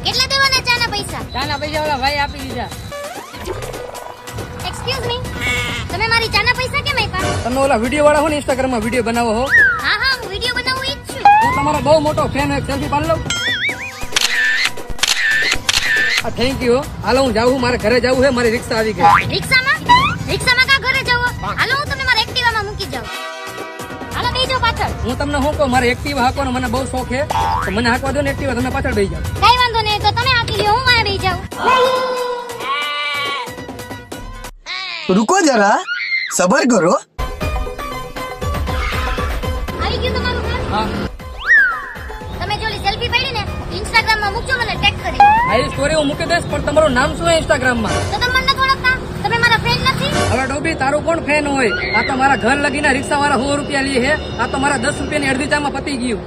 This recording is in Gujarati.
કેટલા દેવાના ચાના પૈસા? ચાના પૈસા ઓલા ભાઈ આપી દીધા. એક્સક્યુઝ મી, તમે મારી ચાના પૈસા કેમ આપ્યા? તમે ઓલા વિડીયો વાળા હો ને, ઇન્સ્ટાગ્રામ માં વિડીયો બનાવો હો. હા હા, હું વિડીયો બનાવું ઈ જ છું. હું તમારો બહુ મોટો ફેન, એક સેલ્ફી પાડી લઉં. Thank you. હાલો હું જાઉં છું, મારે ઘરે જવું છે, મારી રિક્ષા આવી ગઈ. રિક્ષામાં કા ઘરે જવો? હાલો હું તમને મારા એક્ટિવામાં મૂકી જાઉં. હાલો બેસજો પાછળ. હું તમને શું કહું, મારે એક્ટિવા હાંકવાનો મને બહુ શોખ છે, તો મને હાંકવા દો ને એક્ટિવા, તમે પાછળ બેસી જાઓ. કઈ વાંધો નહીં, તો તમે આકી લ્યો, હું વાય બેસી જાઉં. रुको जरा सबर करो. આવી ગયું તમારું ઘર? હા, તમે જો ઓલી સેલ્ફી પાડી ને ઇન્સ્ટાગ્રામમાં મૂકજો, મને ટેગ કરી. આ સ્ટોરી હું મૂકી દઈશ, પણ તમારું નામ શું છે ઇન્સ્ટાગ્રામ માં? તો તમે મને નથી ઓળખતા? તમે મારા ફ્રેન્ડ નથી? હવે ડોબી તારું કોણ ફેન હોય? આ તો મારા ઘર લગીને રિક્ષા વાળા 100 રૂપિયા લે છે, આ તો મારા 10 રૂપિયાની અડધી ચામાં પતી ગયું.